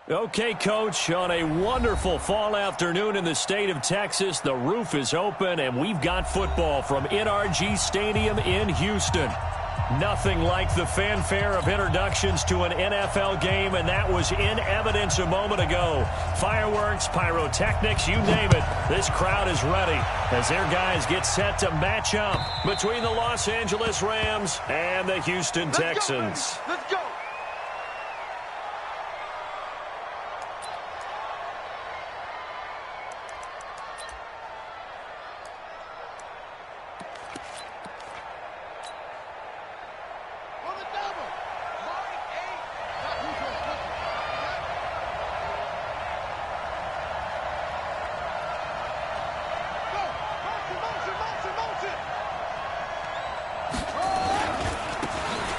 Okay, Coach, on a wonderful fall afternoon in the state of Texas, the roof is open, and we've got football from NRG Stadium in Houston. Nothing like the fanfare of introductions to an NFL game, and that was in evidence a moment ago. Fireworks, pyrotechnics, you name it. This crowd is ready as their guys get set to match up between the Los Angeles Rams and the Houston Texans. Let's go.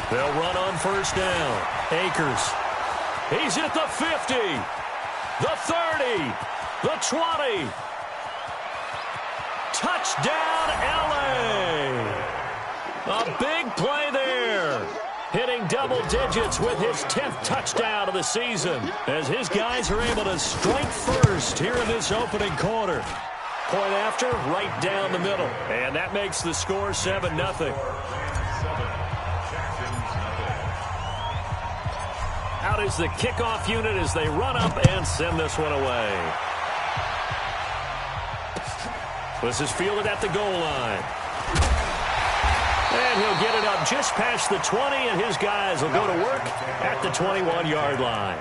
They'll run on first down. Akers. He's at the 50, the 30, the 20. Touchdown, L.A. A big play there. Hitting double digits with his 10th touchdown of the season as his guys are able to strike first here in this opening quarter. Point after, right down the middle. And that makes the score 7-0. Out is the kickoff unit as they run up and send this one away. This is fielded at the goal line. And he'll get it up just past the 20, and his guys will go to work at the 21-yard line.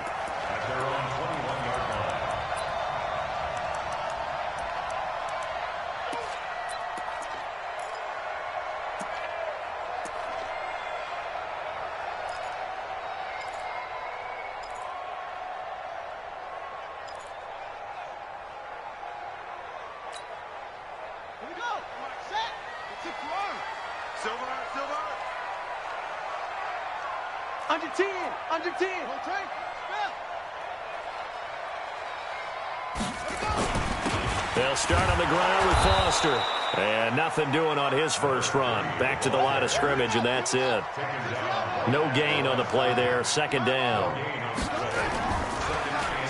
Under 10, under 10. They'll start on the ground with Foster. And nothing doing on his first run. Back to the line of scrimmage, and that's it. No gain on the play there. Second down.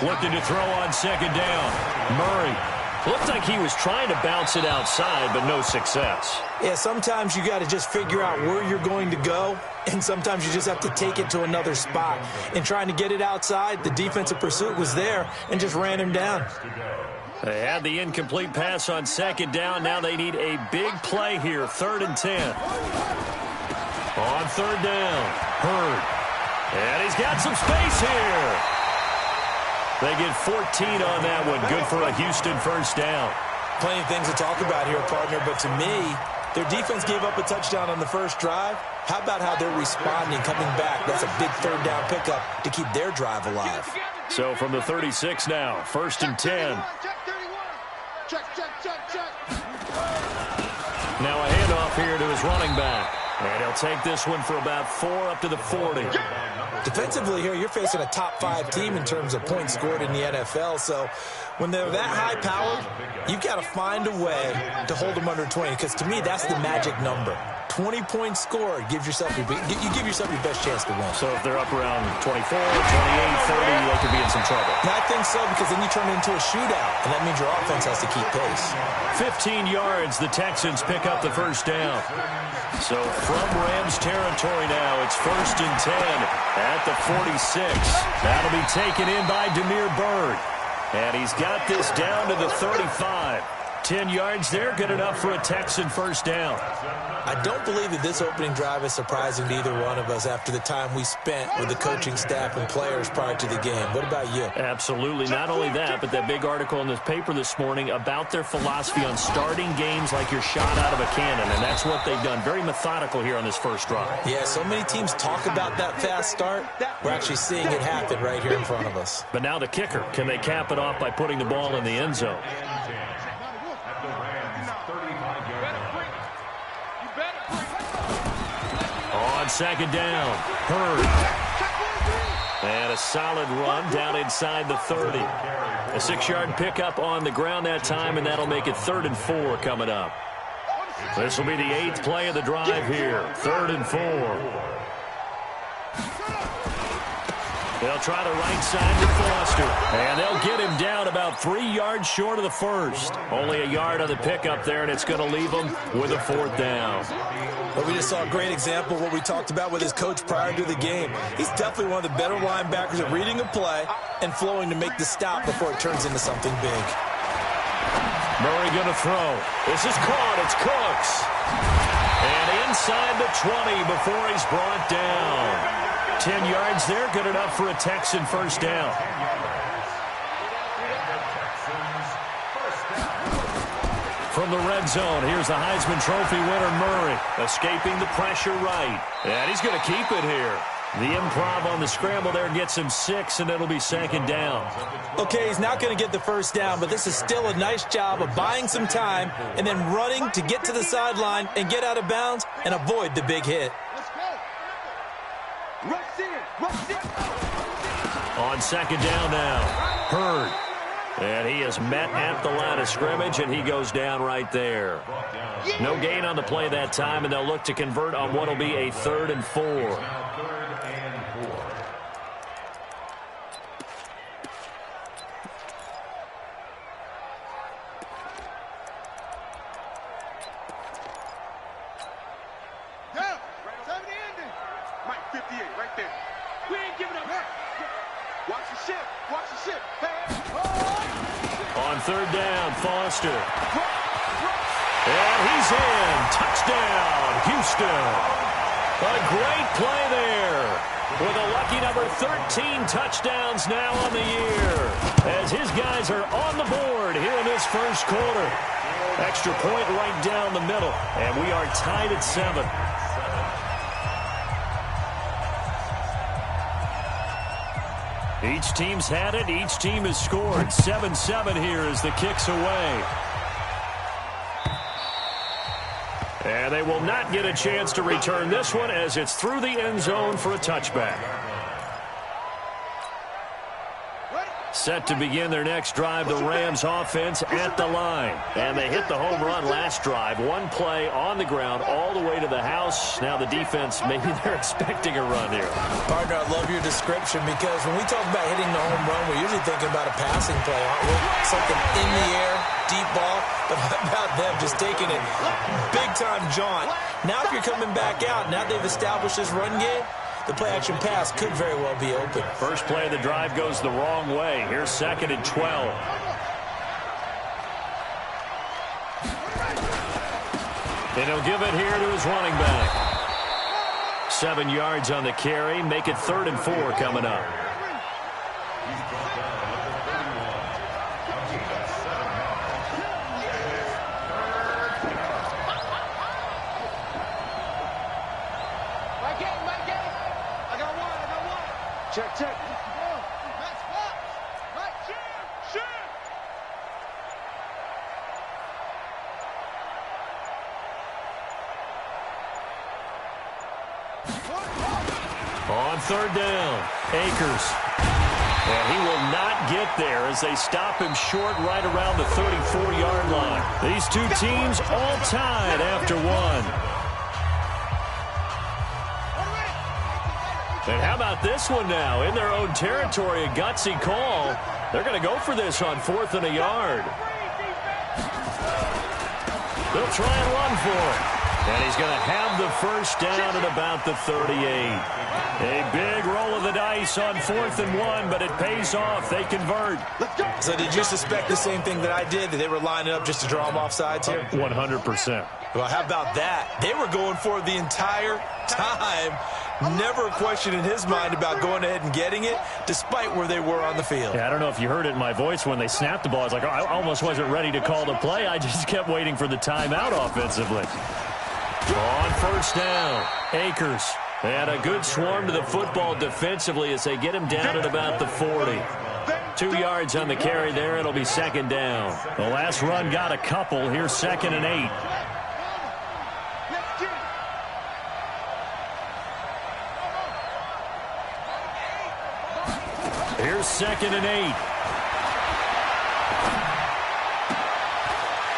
Looking to throw on second down. Murray. Looked like he was trying to bounce it outside, but no success. Yeah, sometimes you got to just figure out where you're going to go, and sometimes you just have to take it to another spot. And trying to get it outside, the defensive pursuit was there and just ran him down. They had the incomplete pass on second down. Now they need a big play here, 3rd and 10. On third down, Hurd. And he's got some space here. They get 14 on that one. Good for a Houston first down. Plenty of things to talk about here, partner, but to me, their defense gave up a touchdown on the first drive. How about how they're responding, coming back? That's a big third down pickup to keep their drive alive. So from the 36 now, 1st and 10. Now a handoff here to his running back. And he'll take this one for about 4 up to the 40. Defensively here, you're facing a top-5 team in terms of points scored in the NFL. So when they're that high-powered, you've got to find a way to hold them under 20. Because to me, that's the magic number. 20 points scored, you give yourself your best chance to win. So if they're up around 24, 28, 30, they could be in some trouble. I think so, because then you turn it into a shootout, and that means your offense has to keep pace. 15 yards, the Texans pick up the first down. So from Rams territory now, it's 1st and 10 at the 46. That'll be taken in by Damiere Byrd. And he's got this down to the 35. 10 yards there, good enough for a Texan first down. I don't believe that this opening drive is surprising to either one of us after the time we spent with the coaching staff and players prior to the game. What about you? Absolutely. Not only that, but that big article in the paper this morning about their philosophy on starting games like you're shot out of a cannon, and that's what they've done. Very methodical here on this first drive. Yeah, so many teams talk about that fast start. We're actually seeing it happen right here in front of us. But now the kicker. Can they cap it off by putting the ball in the end zone? On second down, Hurd. And a solid run down inside the 30. A 6-yard pickup on the ground that time, and that'll make it 3rd and 4 coming up. This will be the 8th play of the drive here. 3rd and 4. They'll try the right side to Foster. And they'll get him down about 3 yards short of the first. Only a yard on the pickup there, and it's going to leave him with a 4th down. But we just saw a great example of what we talked about with his coach prior to the game. He's definitely one of the better linebackers at reading a play and flowing to make the stop before it turns into something big. Murray going to throw. This is caught. It's Cooks. And inside the 20 before he's brought down. 10 yards there, good enough for a Texan first down. From the red zone, here's the Heisman Trophy winner, Murray, escaping the pressure right. And he's going to keep it here. The improv on the scramble there gets him 6, and it'll be 2nd down. Okay, he's not going to get the first down, but this is still a nice job of buying some time and then running to get to the sideline and get out of bounds and avoid the big hit. On 2nd down now, Hurd. And he is met at the line of scrimmage, and he goes down right there. No gain on the play that time, and they'll look to convert on what will be a 3rd and 4. On 3rd down, Foster. And he's in. Touchdown, Houston. A great play there. With a lucky number 13 touchdowns now on the year. As his guys are on the board here in this first quarter. Extra point right down the middle. And we are tied at 7. Each team's had it. Each team has scored. 7-7 here as the kick's away. And they will not get a chance to return this one as it's through the end zone for a touchback. Set to begin their next drive, the Rams offense at the line. And they hit the home run last drive. One play on the ground all the way to the house. Now the defense, maybe they're expecting a run here. Partner, I love your description because when we talk about hitting the home run, we're usually thinking about a passing play, aren't we? Something in the air, deep ball. But how about them just taking it big-time jaunt? Now if you're coming back out, now they've established this run game, the play-action pass could very well be open. First play of the drive goes the wrong way. Here's 2nd and 12. And he'll give it here to his running back. 7 yards on the carry. Make it 3rd and 4 coming up. Check. On 3rd down, Akers. And he will not get there as they stop him short right around the 34-yard line. These two teams all tied after one. And how about this one now? In their own territory, a gutsy call. They're going to go for this on 4th and a yard. They'll try and run for it. And he's going to have the first down at about the 38. A big roll of the dice on 4th and 1, but it pays off. They convert. So did you suspect the same thing that I did, that they were lining up just to draw them off sides here? 100%. Well, how about that? They were going for it the entire time. Never a question in his mind about going ahead and getting it, despite where they were on the field. Yeah, I don't know if you heard it in my voice when they snapped the ball. I was like, oh, I almost wasn't ready to call the play. I just kept waiting for the timeout offensively. On 1st down, Akers. And a good swarm to the football defensively as they get him down at about the 40. 2 yards on the carry there. It'll be 2nd down. The last run got a couple. Here's 2nd and 8. Here's 2nd and 8.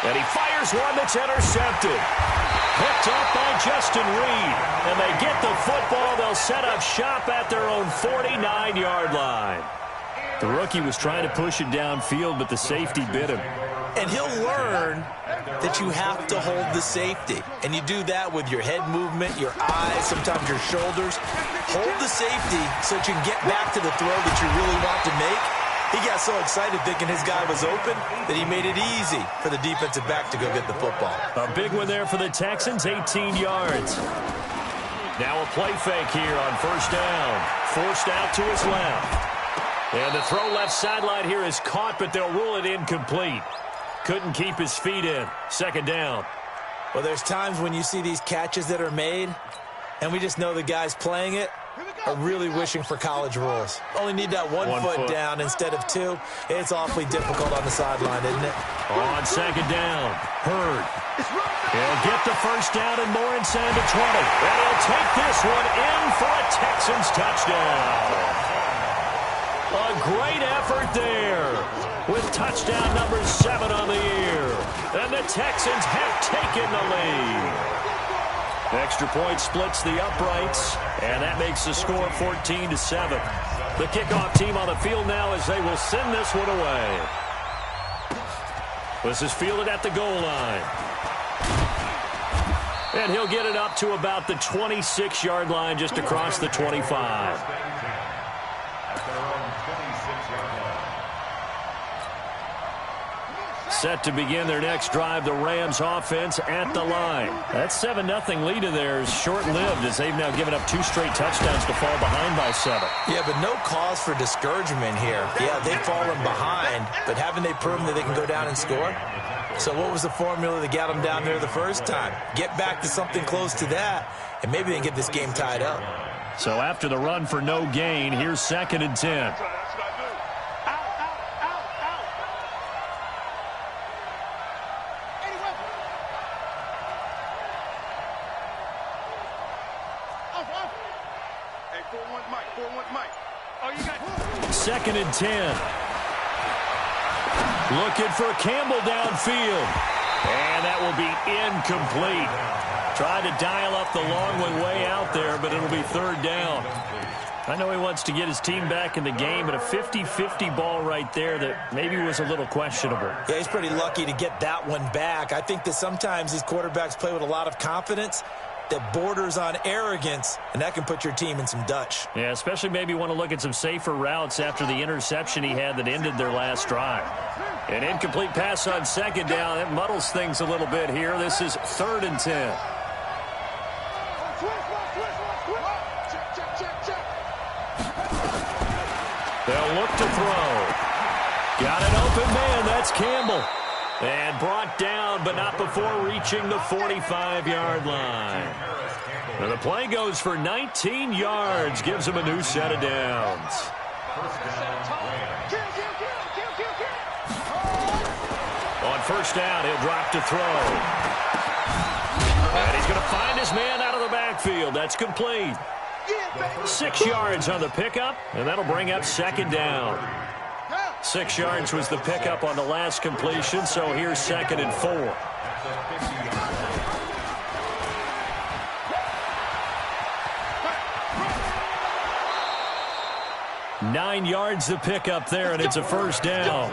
And he fires one that's intercepted. Picked up by Justin Reed. And they get the football. They'll set up shop at their own 49-yard line. The rookie was trying to push it downfield, but the safety bit him. And he'll learn that you have to hold the safety. And you do that with your head movement, your eyes, sometimes your shoulders. Hold the safety so that you can get back to the throw that you really want to make. He got so excited thinking his guy was open that he made it easy for the defensive back to go get the football. A big one there for the Texans, 18 yards. Now a play fake here on first down. Forced out to his left. And the throw left sideline here is caught, but they'll rule it incomplete. Couldn't keep his feet in. Second down. Well, there's times when you see these catches that are made, and we just know the guys playing it are really wishing for college rules. Only need that one foot down instead of two. It's awfully difficult on the sideline, isn't it? On second down, Hurd. He'll get the first down and more inside the 20. And he'll take this one in for a Texans touchdown. A great effort there with touchdown number 7 on the year. And the Texans have taken the lead. Extra point splits the uprights, and that makes the score 14-7. The kickoff team on the field now as they will send this one away. This is fielded at the goal line. And he'll get it up to about the 26-yard line just across the 25. Set to begin their next drive, the Rams offense at the line. That 7-0 lead of theirs short-lived as they've now given up 2 straight touchdowns to fall behind by 7. Yeah, but no cause for discouragement here. Yeah, they've fallen behind, but haven't they proven that they can go down and score? So what was the formula that got them down there the first time? Get back to something close to that, and maybe they can get this game tied up. So after the run for no gain, here's 2nd and 10. Second and 10. Looking for Campbell downfield. And that will be incomplete. Tried to dial up the long one way out there, but it'll be 3rd down. I know he wants to get his team back in the game, but a 50-50 ball right there that maybe was a little questionable. Yeah, he's pretty lucky to get that one back. I think that sometimes these quarterbacks play with a lot of confidence that borders on arrogance, and that can put your team in some Dutch. Yeah, especially maybe want to look at some safer routes after the interception he had that ended their last drive. An incomplete pass on 2nd down. It muddles things a little bit here. This is 3rd and 10. They'll look to throw. Got an open man. That's Campbell. And brought down, but not before reaching the 45-yard line. And the play goes for 19 yards. Gives him a new set of downs. On first down, he'll drop to throw. And he's going to find his man out of the backfield. That's complete. 6 yards on the pickup, and that'll bring up 2nd down. 6 yards was the pickup on the last completion, so here's 2nd and 4. Nine yards the pickup there, and it's a first down.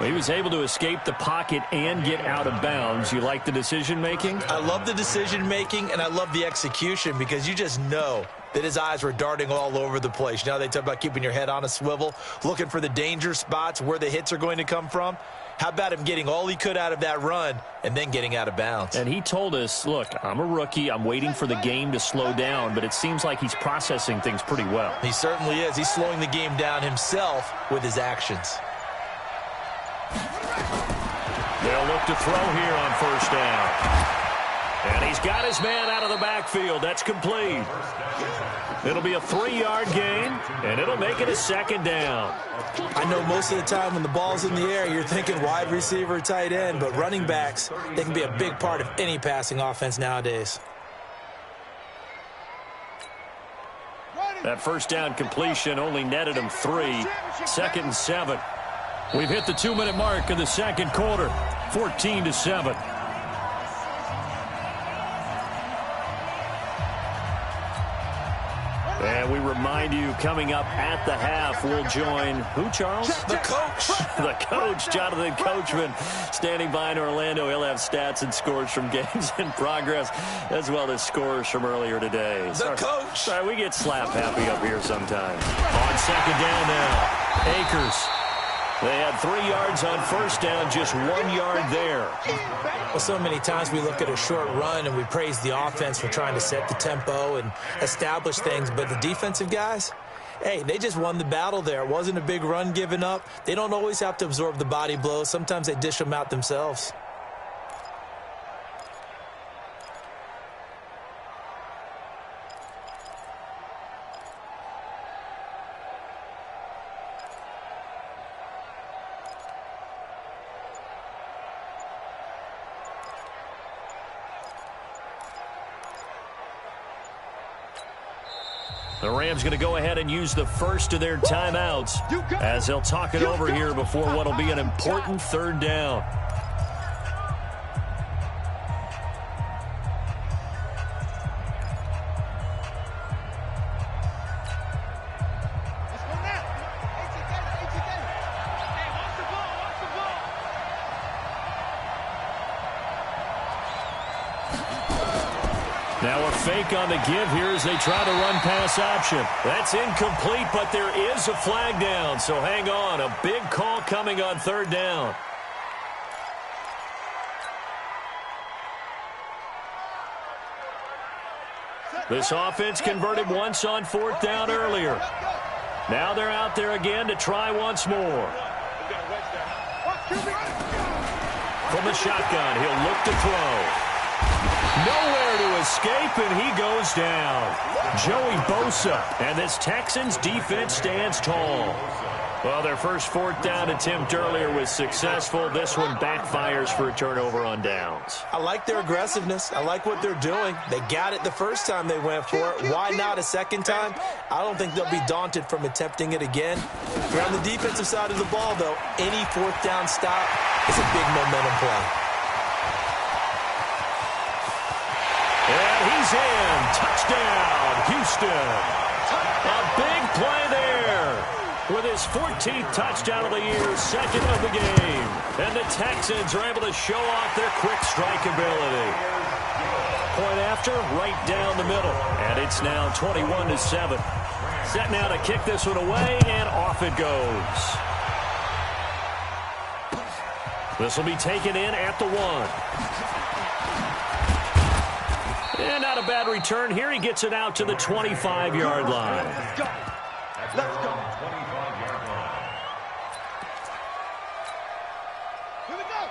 He was able to escape the pocket and get out of bounds. You like the decision-making? I love the decision-making, and I love the execution because you just know that his eyes were darting all over the place. You know, they talk about keeping your head on a swivel, looking for the danger spots, where the hits are going to come from. How about him getting all he could out of that run and then getting out of bounds? And he told us, look, I'm a rookie. I'm waiting for the game to slow down, but it seems like he's processing things pretty well. He certainly is. He's slowing the game down himself with his actions. They'll look to throw here on first down. And he's got his man out of the backfield. That's complete. It'll be a 3-yard gain, and it'll make it a 2nd down. I know most of the time when the ball's in the air, you're thinking wide receiver, tight end, but running backs, they can be a big part of any passing offense nowadays. That first down completion only netted him 3. 2nd and 7. We've hit the 2-minute mark of the second quarter. 14-7. remind you, coming up at the half, we'll join who, Charles? The coach. The coach, Jonathan Coachman, standing by in Orlando. He'll have stats and scores from games in progress, as well as scores from earlier today. The coach. Sorry, we get slap happy up here sometimes. On second down now, Akers. They had 3 yards on first down, just 1 yard there. Well, so many times we look at a short run and we praise the offense for trying to set the tempo and establish things, but the defensive guys, hey, they just won the battle there. It wasn't a big run given up. They don't always have to absorb the body blows. Sometimes they dish them out themselves. The Rams going to go ahead and use the first of their timeouts as they'll talk it over here before what will be an important third down. Now a fake on the give here as they try to run pass option. That's incomplete, but there is a flag down, so hang on. A big call coming on third down. This offense converted once on fourth down earlier. Now they're out there again to try once more. From the shotgun, he'll look to throw. Nowhere to escape, and he goes down. Joey Bosa, and this Texans defense stands tall. Well, their first fourth down attempt earlier was successful. This one backfires for a turnover on downs. I like their aggressiveness. I like what they're doing. They got it the first time they went for it. Why not a second time? I don't think they'll be daunted from attempting it again. If you're on the defensive side of the ball, though, any fourth down stop is a big momentum play. And he's in. Touchdown, Houston. A big play there with his 14th touchdown of the year, second of the game. And the Texans are able to show off their quick strike ability. Point after, right down the middle. And it's now 21-7. Set now to kick this one away, and off it goes. This will be taken in at the 1. And not a bad return here. He gets it out to the 25-yard line. Let's go. Let's go.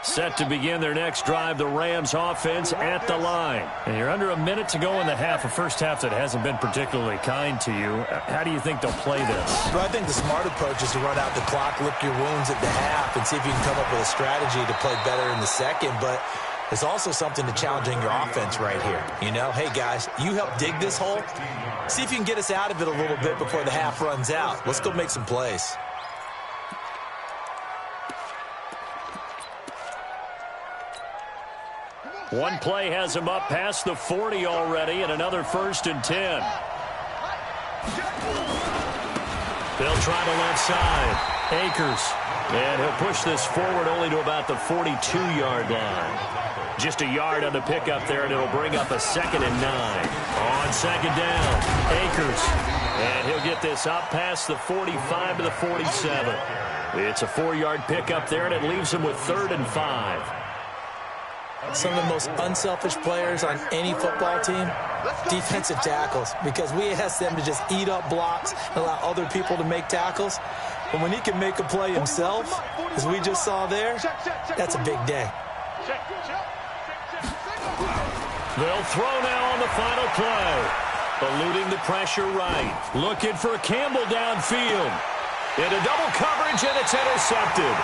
Set to begin their next drive, the Rams offense at the line. And you're under a minute to go in the half, a first half that hasn't been particularly kind to you. How do you think they'll play this? Well, I think the smart approach is to run out the clock, lick your wounds at the half, and see if you can come up with a strategy to play better in the second. But there's also something to challenging your offense right here. You know, hey, guys, you help dig this hole. See if you can get us out of it a little bit before the half runs out. Let's go make some plays. One play has him up past the 40 already, and another 1st and 10. They'll try the left side. Akers. And he'll push this forward only to about the 42-yard line. Just a yard on the pickup there, and it'll bring up a 2nd and 9. On second down, Akers. And he'll get this up past the 45 to the 47. It's a 4-yard pickup there, and it leaves him with 3rd and 5. Some of the most unselfish players on any football team, defensive tackles, because we ask them to just eat up blocks and allow other people to make tackles. But when he can make a play himself, as we just saw there, that's a big day. They'll throw now on the final play. Eluding the pressure right. Looking for Campbell downfield. Into double coverage, and it's intercepted.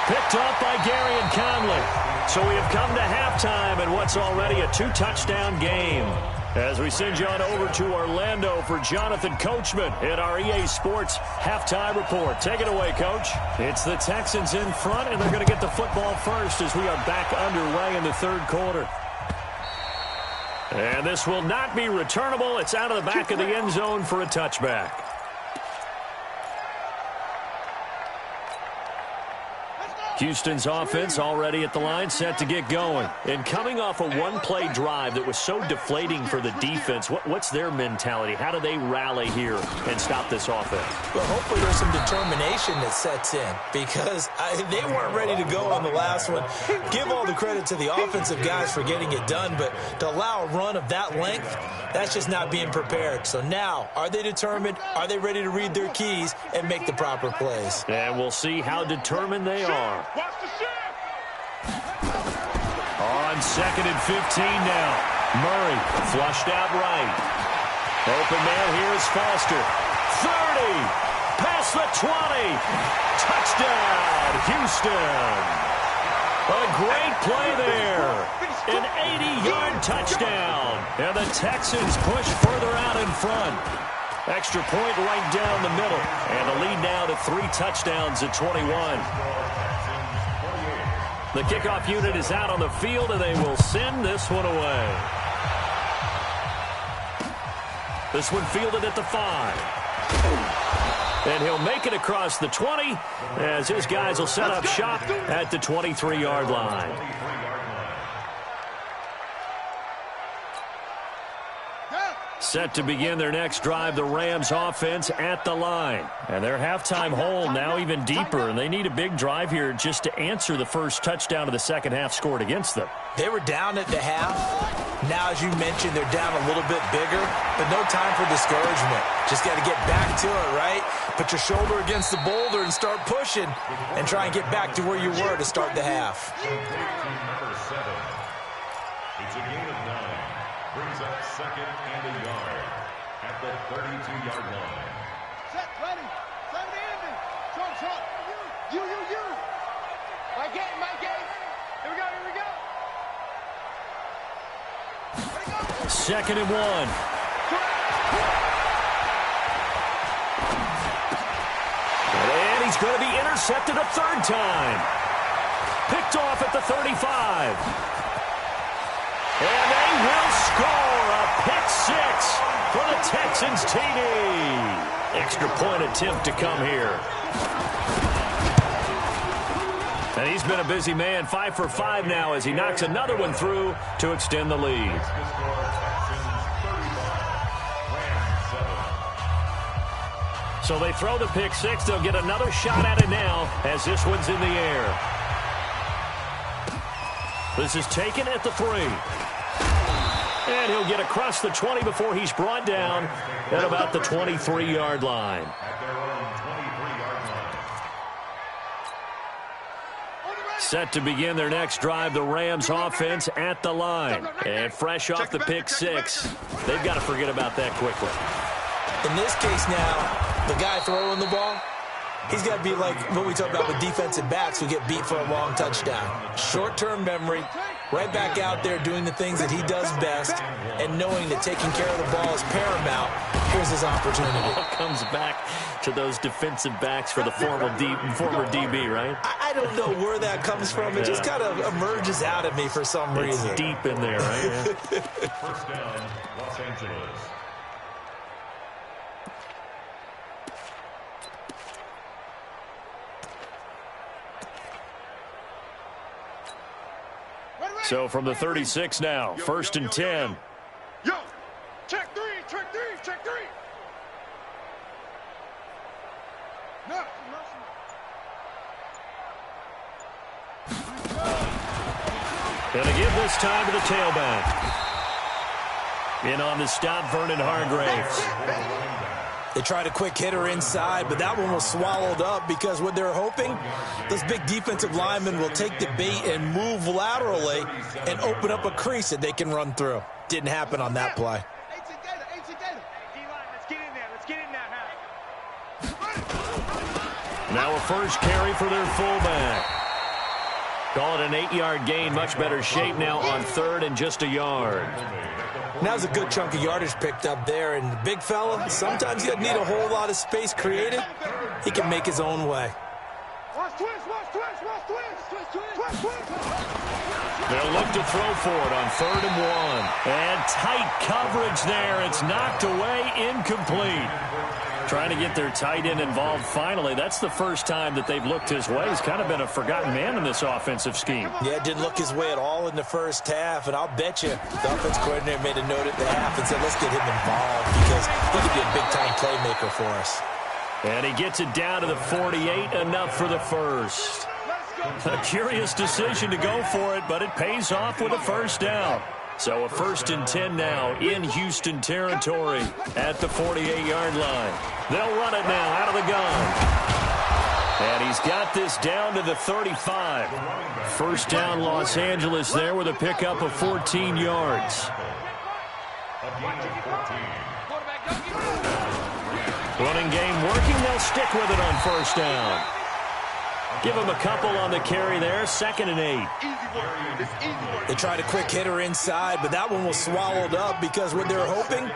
Picked off by Gary and Conley. So we have come to halftime in what's already a 2-touchdown game. As we send you on over to Orlando for Jonathan Coachman in our EA Sports Halftime Report. Take it away, Coach. It's the Texans in front, and they're going to get the football first as we are back underway in the third quarter. And this will not be returnable. It's out of the back of the end zone for a touchback. Houston's offense already at the line, set to get going. And coming off a one-play drive that was so deflating for the defense, what's their mentality? How do they rally here and stop this offense? Well, hopefully there's some determination that sets in because they weren't ready to go on the last one. Give all the credit to the offensive guys for getting it done, but to allow a run of that length, that's just not being prepared. So now, are they determined? Are they ready to read their keys and make the proper plays? And we'll see how determined they are. On 2nd and 15 now. Murray flushed out right. Open man here is Foster. 30. Past the 20. Touchdown, Houston. A great play there. An 80-yard touchdown. And the Texans push further out in front. Extra point right down the middle. And the lead now to 3 touchdowns at 21. The kickoff unit is out on the field, and they will send this one away. This one fielded at the 5. And he'll make it across the 20 as his guys will set up shop at the 23-yard line. Set to begin their next drive, the Rams offense at the line. And their halftime hole now even deeper, and they need a big drive here just to answer the first touchdown of the second half scored against them. They were down at the half. Now, as you mentioned, they're down a little bit bigger, but no time for discouragement. Just got to get back to it, right? Put your shoulder against the boulder and start pushing and try and get back to where you were to start the half. It's a gain of 9. Brings up 2nd and a yard at the 32-yard line. Set, ready. 70 Andy. Trump. You. My game. Here we go. 2nd and 1. And he's going to be intercepted a 3rd time. Picked off at the 35. And they will score a pick 6 for the Texans TD. Extra point attempt to come here. And he's been a busy man, 5 for 5 now as he knocks another one through to extend the lead. So they throw the pick 6. They'll get another shot at it now as this one's in the air. This is taken at the 3. And he'll get across the 20 before he's brought down at about the 23-yard line. Set to begin their next drive, the Rams offense at the line. And fresh off the pick 6, they've got to forget about that quickly. In this case now, the guy throwing the ball, he's got to be like what we talk about with defensive backs who get beat for a long touchdown. Short-term memory, right back out there doing the things that he does best, and knowing that taking care of the ball is paramount. Here's his opportunity. It comes back to those defensive backs for the former DB, right? I don't know where that comes from. It just kind of emerges out at me for some reason. It's deep in there, right? Yeah. First down, Los Angeles. So from the 36 now, 1st and 10. Yo, check 3. No. And again this time to the tailback. In on the stop, Vernon Hargraves. They tried a quick hitter inside, but that one was swallowed up because what they're hoping, those big defensive linemen will take the bait and move laterally and open up a crease that they can run through. Didn't happen on that play. Now a first carry for their fullback. Call it an 8-yard gain. Much better shape now on 3rd and just a yard. Now's a good chunk of yardage picked up there, and the big fella, sometimes you need a whole lot of space created. He can make his own way. They'll look to throw for it on 3rd and 1. And tight coverage there. It's knocked away, incomplete. Trying to get their tight end involved finally. That's the first time that they've looked his way. He's kind of been a forgotten man in this offensive scheme. Yeah, didn't look his way at all in the first half, and I'll bet you the offense coordinator made a note at the half and said, let's get him involved because he could be a big-time playmaker for us. And he gets it down to the 48, enough for the first. A curious decision to go for it, but it pays off with a first down. So a 1st and 10 now in Houston territory at the 48-yard line. They'll run it now out of the gun. And he's got this down to the 35. First down Los Angeles there with a pickup of 14 yards. Running game working. They'll stick with it on first down. Give him a couple on the carry there. 2nd and 8. They tried a quick hitter inside, but that one was swallowed up because what they're hoping,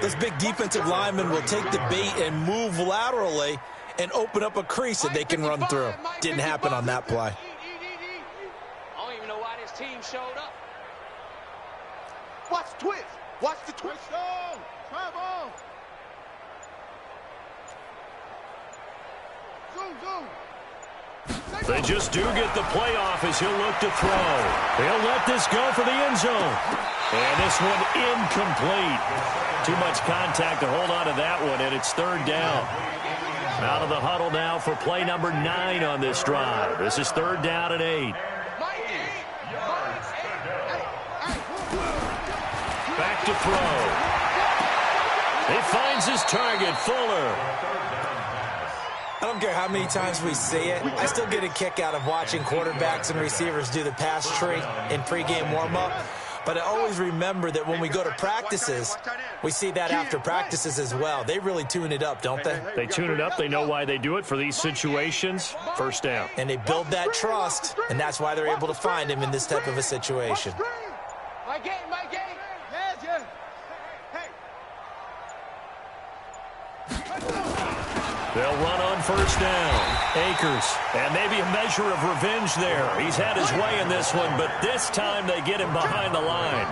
those big defensive linemen will take the bait and move laterally and open up a crease that they can run through. Didn't happen on that play. I don't even know why this team showed up. Watch the twist. Watch the twist. Travel. Zoom. They just do get the playoff as he'll look to throw. He'll let this go for the end zone. And this one incomplete. Too much contact to hold on to that one, and it's 3rd down. Out of the huddle now for play number 9 on this drive. This is 3rd down and 8. Back to throw. He finds his target, Fuller. I don't care how many times we see it. I still get a kick out of watching quarterbacks and receivers do the pass tree in pregame warm-up. But I always remember that when we go to practices, we see that after practices as well. They really tune it up, don't they? They tune it up. They know why they do it for these situations. First down. And they build that trust, and that's why they're able to find him in this type of a situation. My game. Yes. They'll run on first down. Akers. And maybe a measure of revenge there. He's had his way in this one, but this time they get him behind the line.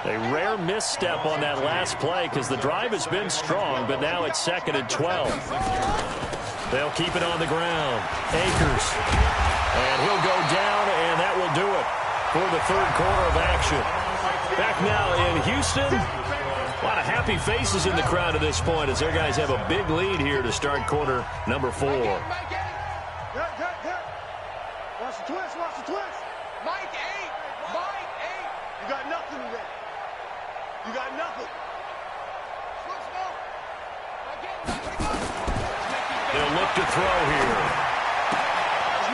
A rare misstep on that last play because the drive has been strong, but now it's 2nd and 12. They'll keep it on the ground. Akers. And he'll go down, and that will do it for the 3rd quarter of action. Back now in Houston. A lot of happy faces in the crowd at this point as their guys have a big lead here to start quarter number 4. Watch the twist. Mike 8. You got nothing today. You got nothing. They'll look to throw here.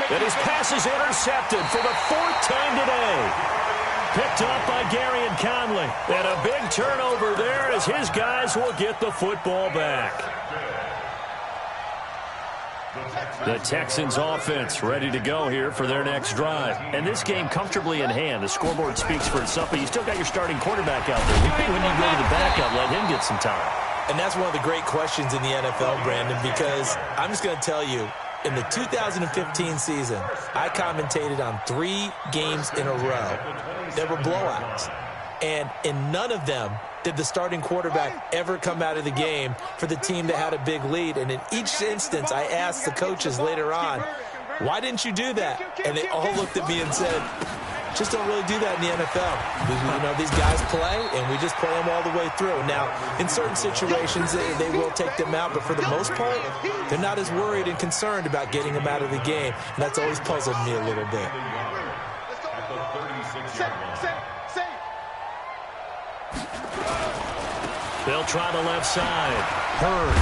And his pass is intercepted for the 4th time today. Picked up by Gary and Conley. And a big turnover there as his guys will get the football back. The Texans offense ready to go here for their next drive. And this game comfortably in hand. The scoreboard speaks for itself, but you still got your starting quarterback out there. When you go to the backup, let him get some time. And that's one of the great questions in the NFL, Brandon, because I'm just going to tell you, in the 2015 season, I commentated on 3 games in a row. There were blowouts. And in none of them did the starting quarterback ever come out of the game for the team that had a big lead. And in each instance, I asked the coaches later on, why didn't you do that? And they all looked at me and said, just don't really do that in the NFL. You know, these guys play, and we just play them all the way through. Now, in certain situations, they will take them out, but for the most part, they're not as worried and concerned about getting them out of the game. And that's always puzzled me a little bit. They'll try the left side. Hurd.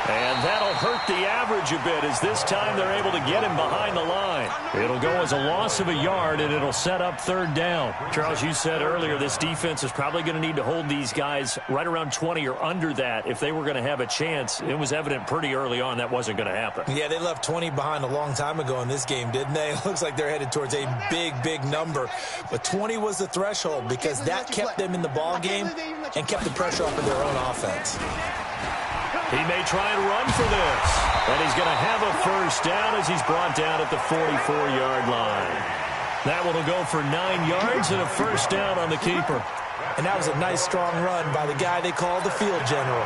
And that'll hurt the average a bit as this time they're able to get him behind the line. It'll go as a loss of a yard, and it'll set up 3rd down. Charles, you said earlier this defense is probably going to need to hold these guys right around 20 or under that if they were going to have a chance. It was evident pretty early on that wasn't going to happen. Yeah, they left 20 behind a long time ago in this game, didn't they? It looks like they're headed towards a big number. But 20 was the threshold because that kept them in the ball game and kept the pressure off of their own offense. He may try and run for this. And he's going to have a first down as he's brought down at the 44-yard line. That one will go for 9 yards and a first down on the keeper. And that was a nice, strong run by the guy they call the field general.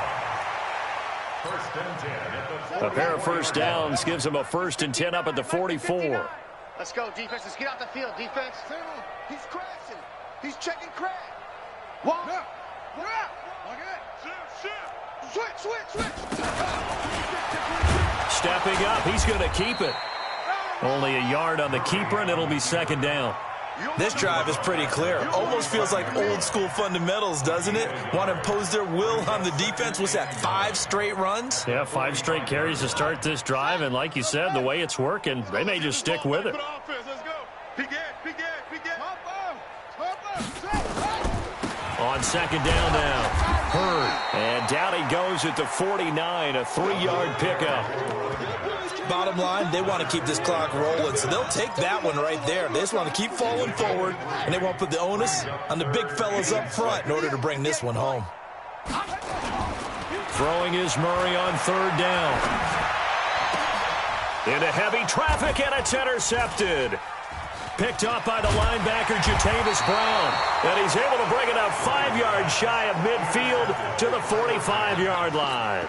First and 10 at the A pair of first downs gives them a 1st and 10 up at the 44. Let's go, defense. Let's get out the field, defense. He's crashing. He's checking crash. One. Switch. Stepping up, he's going to keep it. Only a yard on the keeper, and it'll be 2nd down. This drive is pretty clear. Almost feels like old school fundamentals, doesn't it? Want to impose their will on the defense. What's that, 5 straight runs? Yeah, 5 straight carries to start this drive, and like you said, the way it's working, they may just stick with it. On 2nd down now, Hurd, and down he goes at the 49, a 3-yard pickup. Bottom line, they want to keep this clock rolling, so they'll take that one right there. They just want to keep falling forward, and they won't put the onus on the big fellas up front in order to bring this one home. Throwing is Murray on 3rd down. Into heavy traffic, and it's intercepted. Picked off by the linebacker, Jatavis Brown. And he's able to bring it up 5 yards shy of midfield to the 45-yard line.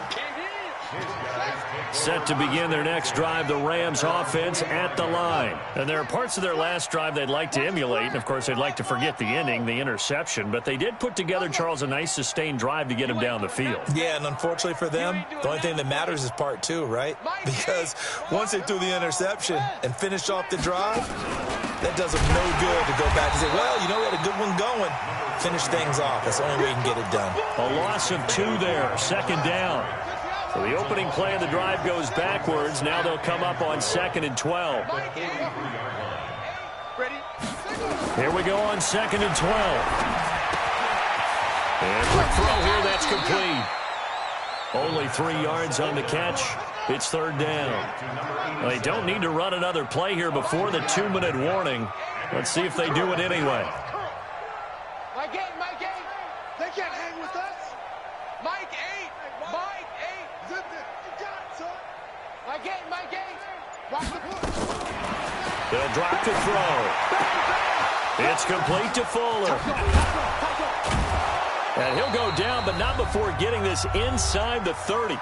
Set to begin their next drive, the Rams offense at the line. And there are parts of their last drive they'd like to emulate. And, of course, they'd like to forget the ending, the interception. But they did put together, Charles, a nice sustained drive to get him down the field. Yeah, and unfortunately for them, the only thing that matters is part 2, right? Because once they threw the interception and finished off the drive, that does them no good to go back and say, well, you know, we had a good one going. Finish things off. That's the only way you can get it done. A loss of 2 there, 2nd down. So the opening play of the drive goes backwards. Now they'll come up on 2nd and 12. Here we go on 2nd and 12. And quick throw here, that's complete. Only 3 yards on the catch. It's 3rd down. Well, they don't need to run another play here before the 2-minute warning. Let's see if they do it anyway. Mike 8. They can't hang with us. Mike 8. Zip it. You got it, son. Mike 8. Rock the push. They'll drop to throw. It's complete to Fuller. And he'll go down, but not before getting this inside the 30.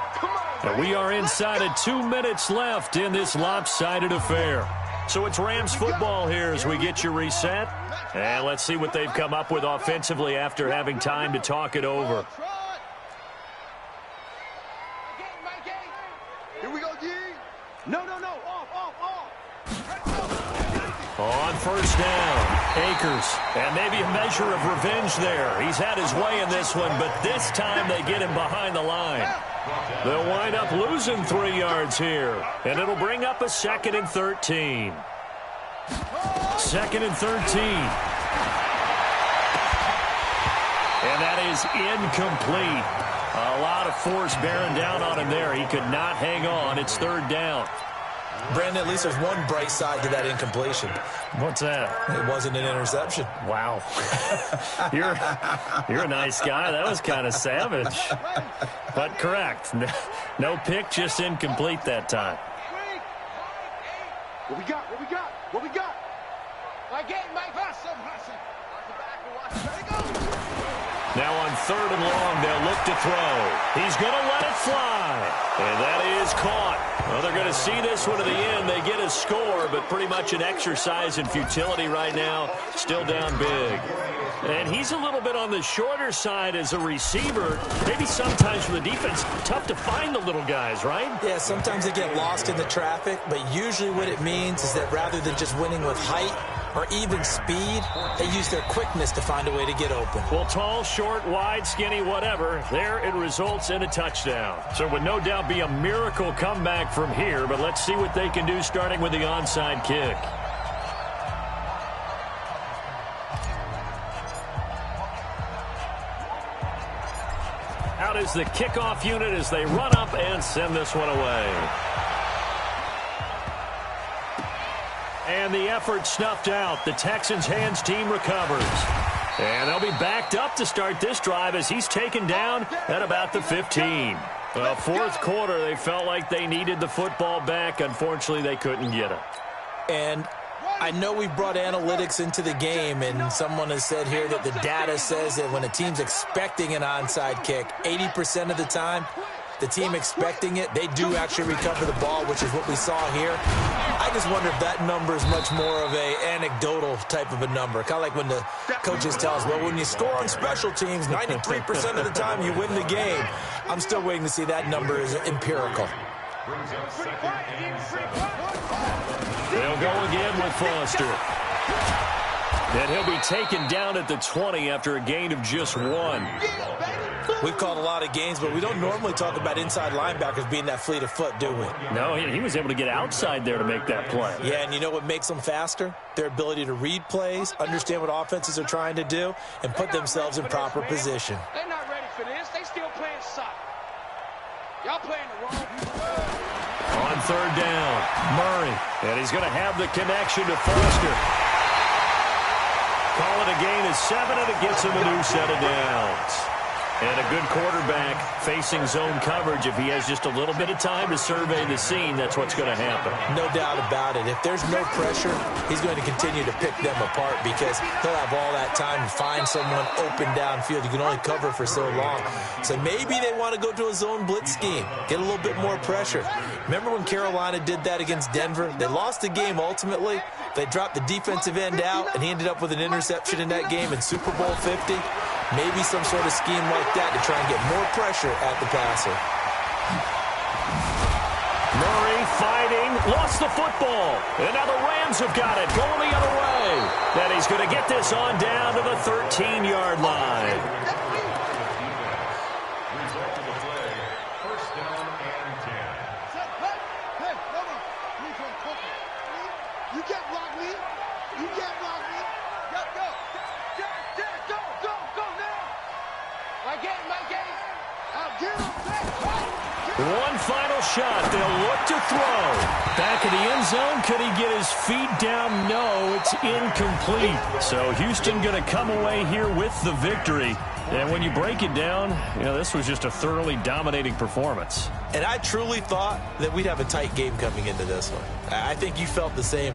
And we are inside of 2 minutes left in this lopsided affair. So it's Rams football here as we get you reset. And let's see what they've come up with offensively after having time to talk it over. Here we go, G. No. Off. On 1st down, Akers. And maybe a measure of revenge there. He's had his way in this one, but this time they get him behind the line. They'll wind up losing 3 yards here. And it'll bring up a 2nd and 13. 2nd and 13. And that is incomplete. A lot of force bearing down on him there. He could not hang on. It's 3rd down. Brandon, at least there's one bright side to that incompletion. What's that? It wasn't an interception. Wow. You're a nice guy. That was kind of savage. But correct. No pick, just incomplete that time. What we got? Mike. Now on 3rd and long, they'll look to throw. He's going to let it fly. And that is caught. Well, they're going to see this one to the end. They get a score, but pretty much an exercise in futility right now. Still down big. And he's a little bit on the shorter side as a receiver. Maybe sometimes for the defense, tough to find the little guys, right? Yeah, sometimes they get lost in the traffic, but usually what it means is that rather than just winning with height or even speed, they use their quickness to find a way to get open. Well, tall, short, wide, skinny, whatever, there it results in a touchdown. So it would no doubt be a miracle comeback from here, but let's see what they can do starting with the onside kick. Out is the kickoff unit as they run up and send this one away. And the effort snuffed out. The Texans' hands team recovers. And they'll be backed up to start this drive as he's taken down at about the 15. Well, 4th quarter, they felt like they needed the football back. Unfortunately, they couldn't get it. And I know we brought analytics into the game, and someone has said here that the data says that when a team's expecting an onside kick, 80% of the time, the team expecting it, they do actually recover the ball, which is what we saw here. I just wonder if that number is much more of a anecdotal type of a number. Kind of like when the coaches tell us, well, when you score on special teams, 93% of the time you win the game. I'm still waiting to see that number is empirical. They'll go again with Foster. And he'll be taken down at the 20 after a gain of just 1. We've called a lot of games, but we don't normally talk about inside linebackers being that fleet of foot, do we? No, he was able to get outside there to make that play. Yeah, and you know what makes them faster? Their ability to read plays, understand what offenses are trying to do, and put themselves in proper position. They're not ready for this. They still playing soccer. Y'all playing the wrong. On third down, Murray. And he's going to have the connection to Foster. Call it a gain of 7, and it gets him a new set of downs. And a good quarterback facing zone coverage. If he has just a little bit of time to survey the scene, that's what's going to happen. No doubt about it. If there's no pressure, he's going to continue to pick them apart because he'll have all that time to find someone open downfield. You can only cover for so long. So maybe they want to go to a zone blitz scheme, get a little bit more pressure. Remember when Carolina did that against Denver? They lost the game ultimately. They dropped the defensive end out, and he ended up with an interception in that game in Super Bowl 50. Maybe some sort of scheme like that to try and get more pressure at the passer. Murray fighting, lost the football. And now the Rams have got it, going the other way. And he's going to get this on down to the 13-yard line. Result of the play, first down and 10. Hey, come on. You can't block me. You can't block me. Go. Go now. My game. I'll get him. One final shot. They'll look to throw. Back in the end zone. Could he get his feet down? No, it's incomplete. So Houston going to come away here with the victory. And when you break it down, this was just a thoroughly dominating performance. And I truly thought that we'd have a tight game coming into this one. I think you felt the same.